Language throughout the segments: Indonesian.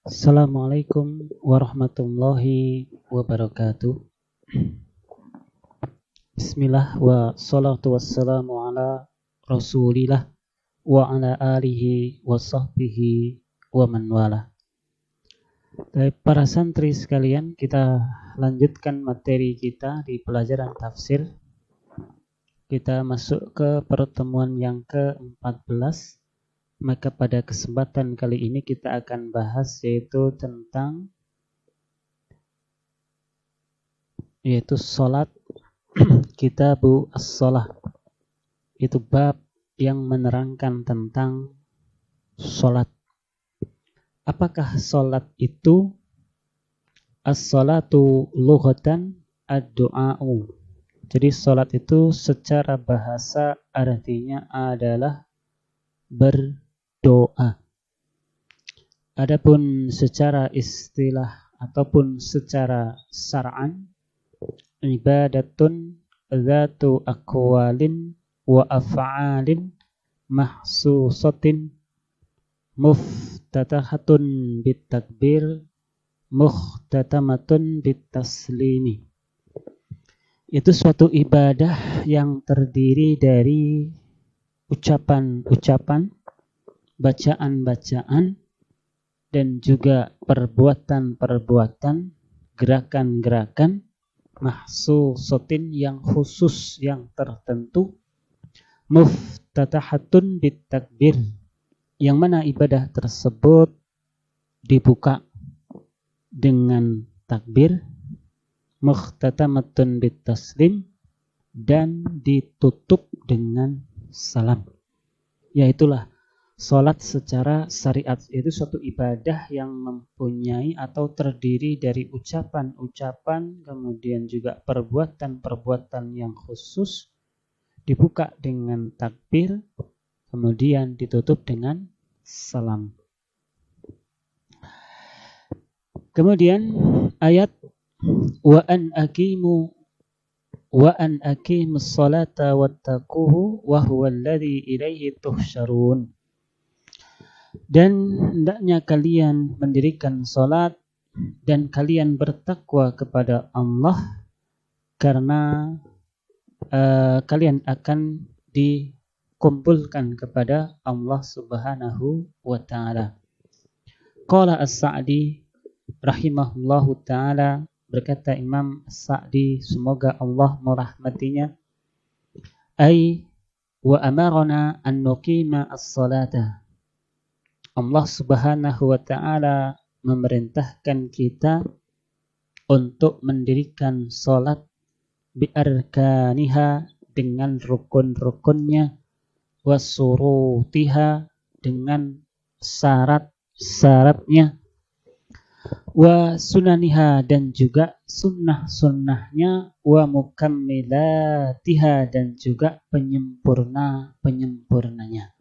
Assalamualaikum warahmatullahi wabarakatuh. Bismillah wa salatu wassalamu ala rasulillah wa ala alihi wa sahbihi wa man wala. Baik, para santri sekalian, kita lanjutkan materi kita di pelajaran tafsir. Kita masuk ke pertemuan yang ke-14. Maka pada kesempatan kali ini kita akan bahas yaitu sholat. Kitabu as-shalah, itu bab yang menerangkan tentang sholat. Apakah sholat itu? As-sholatu lughatan ad-du'a'u. Jadi sholat itu secara bahasa artinya adalah berdoa. Adapun secara istilah ataupun secara syar'an, ibadatun dzatu aqwalin wa af'alin mahsusatin muftatahatun bitakbir mukhtatamatun bitaslimi. Itu suatu ibadah yang terdiri dari ucapan-ucapan, bacaan-bacaan, dan juga perbuatan-perbuatan, gerakan-gerakan mahsusatin yang khusus, yang tertentu, muftatahatun bitakbir, yang mana ibadah tersebut dibuka dengan takbir, mukhtatamatun bitaslim, dan ditutup dengan salam. Yaitulah sholat secara syariat, itu suatu ibadah yang mempunyai atau terdiri dari ucapan-ucapan, kemudian juga perbuatan-perbuatan yang khusus, dibuka dengan takbir, kemudian ditutup dengan salam. Kemudian ayat wa an aqimus salata wattaquhu wa huwal ladzi ilaihi tuhsyarun. Dan hendaknya kalian mendirikan salat dan kalian bertakwa kepada Allah, karena kalian akan dikumpulkan kepada Allah Subhanahu wa taala. Qala As-Sa'di rahimahullahu taala, berkata Imam As-Sa'di, semoga Allah merahmatinya, ay wa amarna an nuqima as-salata. Allah Subhanahu wa taala memerintahkan kita untuk mendirikan salat bi arkaniha, dengan rukun-rukunnya, wasurutiha, dengan syarat-syaratnya, wa sunaniha, dan juga sunnah-sunnahnya, wa mukammilatiha, dan juga penyempurnanya.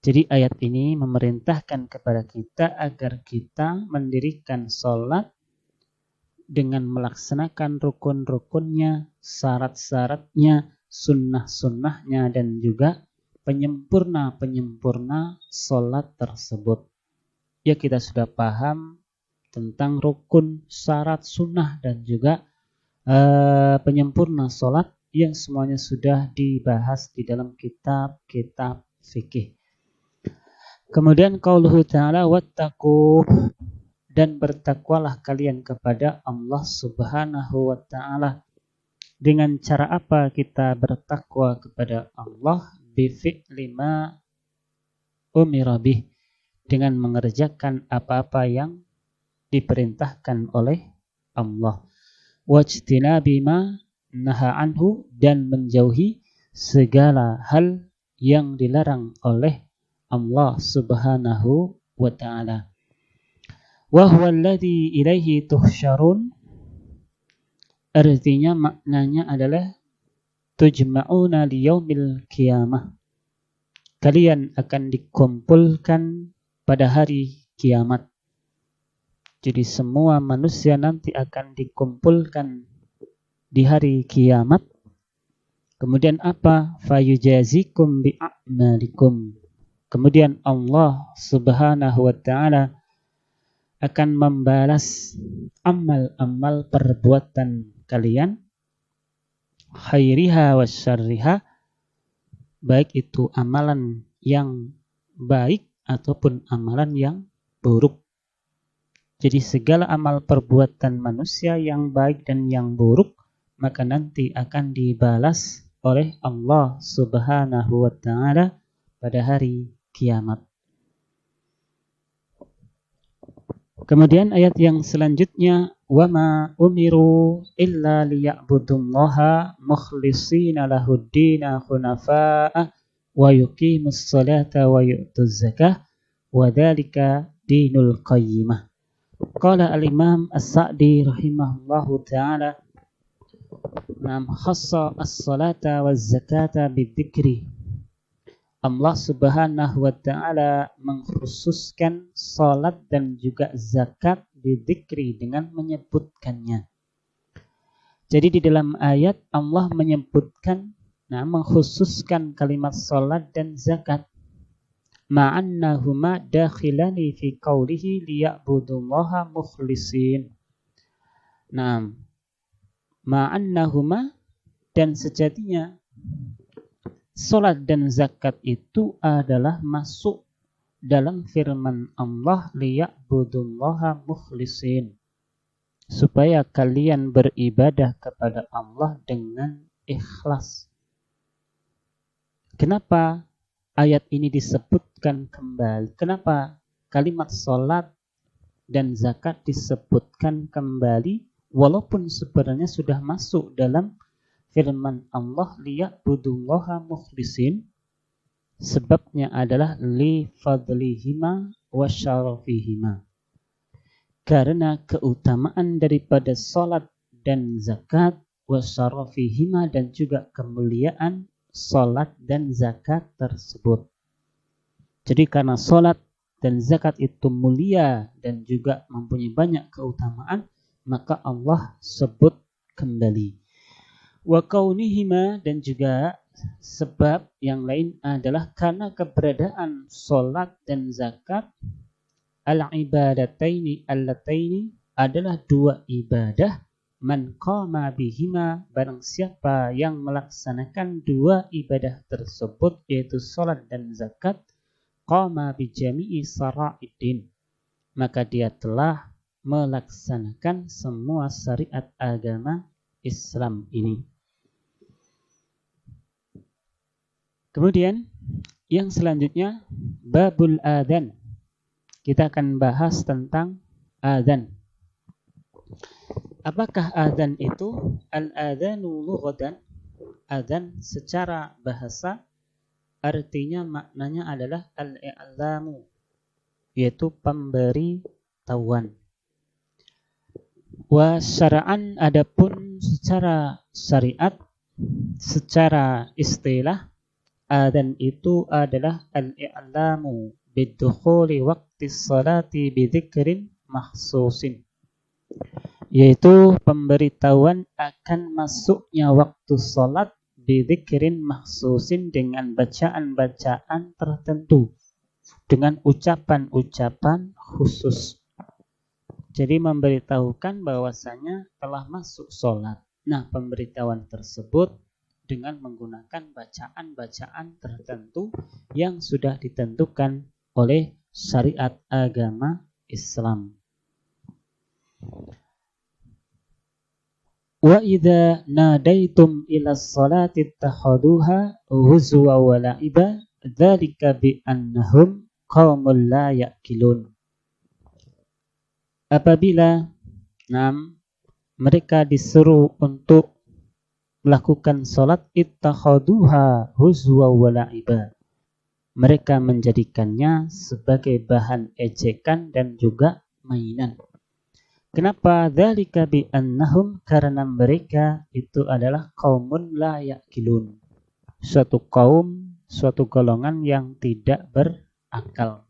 Jadi ayat ini memerintahkan kepada kita agar kita mendirikan sholat dengan melaksanakan rukun-rukunnya, syarat-syaratnya, sunnah-sunnahnya, dan juga penyempurna sholat tersebut. Ya, kita sudah paham tentang rukun, syarat, sunnah, dan juga penyempurna sholat yang semuanya sudah dibahas di dalam kitab-kitab fikih. Kemudian qauluhu ta'ala wattaqu, dan bertakwalah kalian kepada Allah Subhanahu wa ta'ala. Dengan cara apa kita bertakwa kepada Allah? Bifi'li ma umira bih, dengan mengerjakan apa-apa yang diperintahkan oleh Allah. Wajtinabi ma naha anhu, dan menjauhi segala hal yang dilarang oleh Allah Subhanahu wa ta'ala. Wa huwa alladzi ilaihi tuhsyarun, artinya maknanya adalah tujma'una liyaumil qiyamah, kalian akan dikumpulkan pada hari kiamat. Jadi semua manusia nanti akan dikumpulkan di hari kiamat. Kemudian apa? Fayujazikum bi'a'malikum. Kemudian Allah Subhanahu wa ta'ala akan membalas amal-amal perbuatan kalian, khairiha wa syarriha, baik itu amalan yang baik ataupun amalan yang buruk. Jadi segala amal perbuatan manusia yang baik dan yang buruk, maka nanti akan dibalas oleh Allah Subhanahu wa ta'ala pada hari kiamat. Kemudian ayat yang selanjutnya, وَمَا أُمِرُوا إِلَّا لِيَعْبُدُوا اللَّهَ مُخْلِصِينَ لَهُ الدِّينَ حُنَفَاءَ وَيُقِيمُوا الصَّلَاةَ وَيُؤْتُوا الزَّكَاةَ وَذَلِكَ دِينُ الْقَيِّمَةِ. Qala al-Imam As-Sa'di rahimahullahu ta'ala, nam khassa as-salata waz-zakata bidzikri. Allah Subhanahu wa ta'ala mengkhususkan salat dan juga zakat bidzikri dengan menyebutkannya. Jadi di dalam ayat Allah menyebutkan, mengkhususkan kalimat salat dan zakat. Ma'annahuma dakhilani fi qawlihi liya'budullaha mukhlisin. Ma'annahuma, dan sejatinya salat dan zakat itu adalah masuk dalam firman Allah liya'budullaha mukhlisin, supaya kalian beribadah kepada Allah dengan ikhlas. Kenapa ayat ini disebutkan kembali? Kenapa kalimat salat dan zakat disebutkan kembali walaupun sebenarnya sudah masuk dalam firman Allah liya'budullaha mukhlisin? Sebabnya adalah li fadlihima wa syarafihima. Karena keutamaan daripada salat dan zakat, wa syarafihima, dan juga kemuliaan salat dan zakat tersebut. Jadi karena salat dan zakat itu mulia dan juga mempunyai banyak keutamaan, maka Allah sebut kembali. Wa kaunihima, dan juga sebab yang lain adalah karena keberadaan salat dan zakat, al-ibadataini allataini, adalah dua ibadah, man qama bihima, barang siapa yang melaksanakan dua ibadah tersebut, yaitu salat dan zakat, qama bi jami'i sara'iddin, maka dia telah melaksanakan semua syariat agama Islam ini. Kemudian yang selanjutnya, babul adzan. Kita akan bahas tentang adzan. Apakah adzan itu? Al-adzanu lughatan, adzan secara bahasa artinya, maknanya adalah al-i'lamu, yaitu pemberitahuan. Wa syara'an, adapun secara syariat, secara istilah, adzan itu adalah al-i'lamu bidukhuli waqti salati bidzikrin makhsusin, yaitu pemberitahuan akan masuknya waktu salat bidzikrin makhsusin, dengan bacaan-bacaan tertentu, dengan ucapan-ucapan khusus. Jadi memberitahukan bahwasanya telah masuk salat. Nah, pemberitahuan tersebut dengan menggunakan bacaan-bacaan tertentu yang sudah ditentukan oleh syariat agama Islam. Wa idza nadaitum ila sholati takhuduha huzwa wa la'iba, dzalika bi annahum qaumul la ya'qilun. Apabila mereka disuruh untuk melakukan salat, ittakhaduha huzwa wa la'iba, mereka menjadikannya sebagai bahan ejekan dan juga mainan. Kenapa? Dzalika bi annahum, karena mereka itu adalah qaumun la ya'qilun, suatu kaum, suatu golongan yang tidak berakal.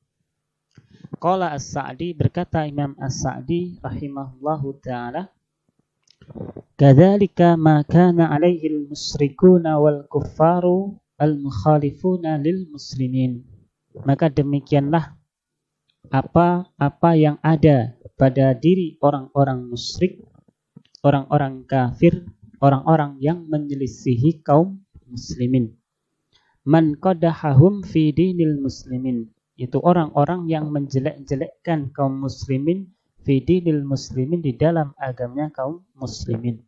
Qala As-Sa'di, berkata Imam As-Sa'di rahimahullahu ta'ala, kadzalika ma kana 'alaihi al-musyrikuuna wal kuffaru al-mukhalifuna lil muslimin. Maka demikianlah apa yang ada pada diri orang-orang musyrik, orang-orang kafir, orang-orang yang menyelisihi kaum muslimin. Man qadahahum fi dinil muslimin, itu orang-orang yang menjelek-jelekkan kaum muslimin fi dinil muslimin, di dalam agamanya kaum muslimin.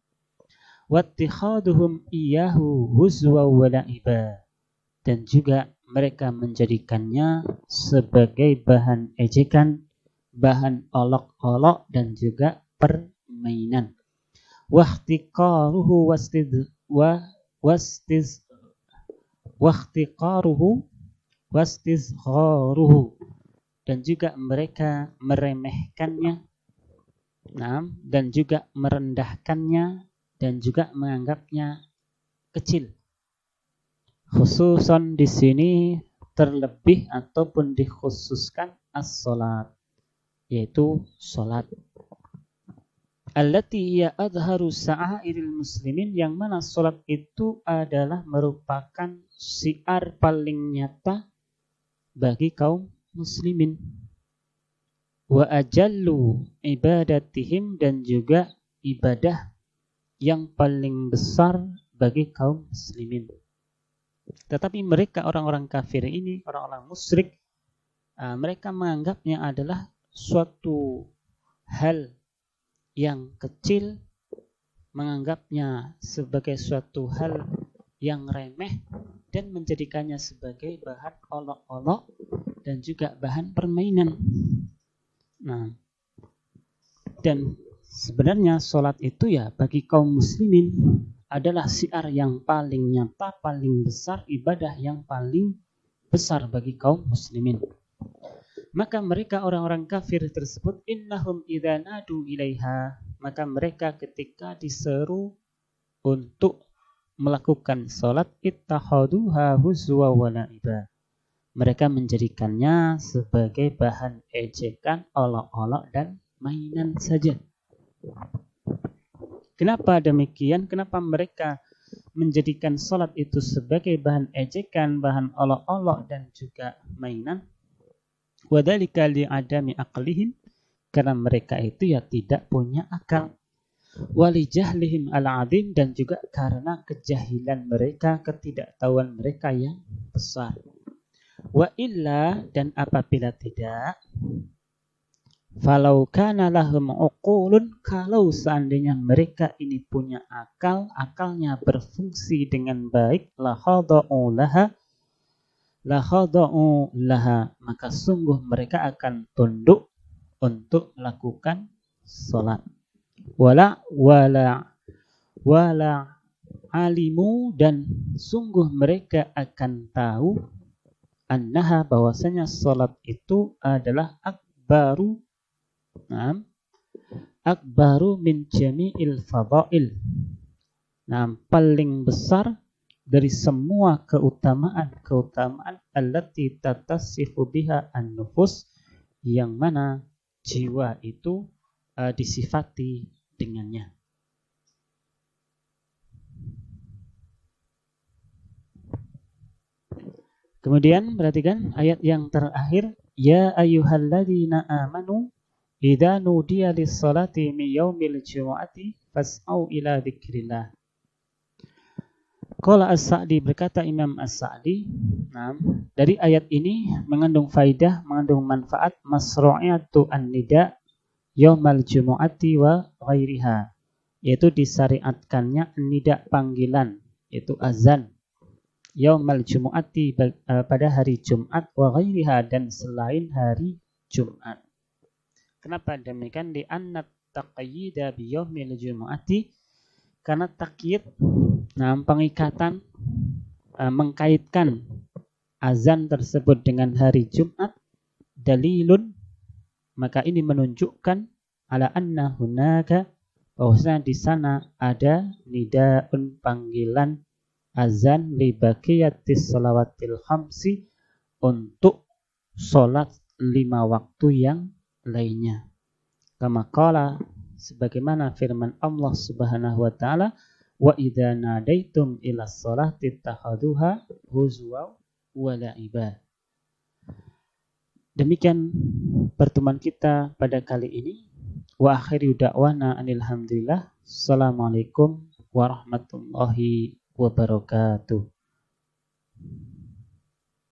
Wattikhaduhum iyyahu huzwa wa la'iba, dan juga mereka menjadikannya sebagai bahan ejekan, bahan olok-olok, dan juga permainan. Wahtiqaruhu wastizgharuhu, dan juga mereka meremehkannya, dan juga merendahkannya, dan juga menganggapnya kecil. Khususan di sini terlebih ataupun dikhususkan as-salat, yaitu salat. Allati hiya adharu sa'airil muslimin, yang mana salat itu adalah merupakan syiar paling nyata bagi kaum muslimin. Wa ajallu ibadatihim, dan juga ibadah yang paling besar bagi kaum muslimin. Tetapi mereka orang-orang kafir ini, orang-orang musyrik, mereka menganggapnya adalah suatu hal yang kecil, menganggapnya sebagai suatu hal yang remeh, dan menjadikannya sebagai bahan olok-olok dan juga bahan permainan. Dan sebenarnya sholat itu ya bagi kaum muslimin adalah syiar yang paling nyata, paling besar, ibadah yang paling besar bagi kaum muslimin. Maka mereka orang-orang kafir tersebut, innahum idza nadu ilaiha, maka mereka ketika diseru untuk melakukan salat, ittakhaduha huzwa wa la'iba, mereka menjadikannya sebagai bahan ejekan, olok-olok, dan mainan saja. Kenapa demikian? Kenapa mereka menjadikan salat itu sebagai bahan ejekan, bahan olok-olok, dan juga mainan? Wadzalika li'adami aqlihim, karena mereka itu ya tidak punya akal. Walijahlihim al-'azim, dan juga karena kejahilan mereka, ketidaktahuan mereka yang besar. Wa illa, dan apabila tidak, falau kana lahum uqulun, kalau seandainya mereka ini punya akal, akalnya berfungsi dengan baik, la khada'u laha, maka sungguh mereka akan tunduk untuk melakukan salat. Wala alimu, dan sungguh mereka akan tahu, annaha, bahwasanya salat itu adalah akbaru min jami'il fadail, paling besar dari semua keutamaan allati tatasifu biha an-nufus, yang mana jiwa itu disifati dengannya. Kemudian perhatikan ayat yang terakhir, ya ayyuhalladzina amanu idza nudiya lis-salati min yaumil jumu'ati fas'au ila dzikrillah. Qala As-Sa'di, berkata Imam As-Sa'di, dari ayat ini mengandung faidah, mengandung manfaat, masru'iyatu an-nida yaumal jumu'ati wa ghairiha, yaitu disyariatkannya nida, panggilan, yaitu azan, yaumal jumu'ati, pada hari Jumat, wa ghairiha, dan selain hari Jumat. Kenapa demikian? Di annat taqayyida bi yaumil jumu'ati, karena takyid, pengikatan, mengkaitkan azan tersebut dengan hari Jumat, dalilun, maka ini menunjukkan ala anna hunaka, bahwasanya di sana ada nidaun, panggilan azan, li baqiyatis shalawatil khamsi, untuk sholat 5 waktu yang lainnya. Kama qala, sebagaimana firman Allah Subhanahu wa taala, wa idza nadaitum ila sholati takhaduha huzwa wa la'iba. Demikian pertemuan kita pada kali ini. Wa akhiru da'wana alhamdulillah. Assalamualaikum warahmatullahi wabarakatuh.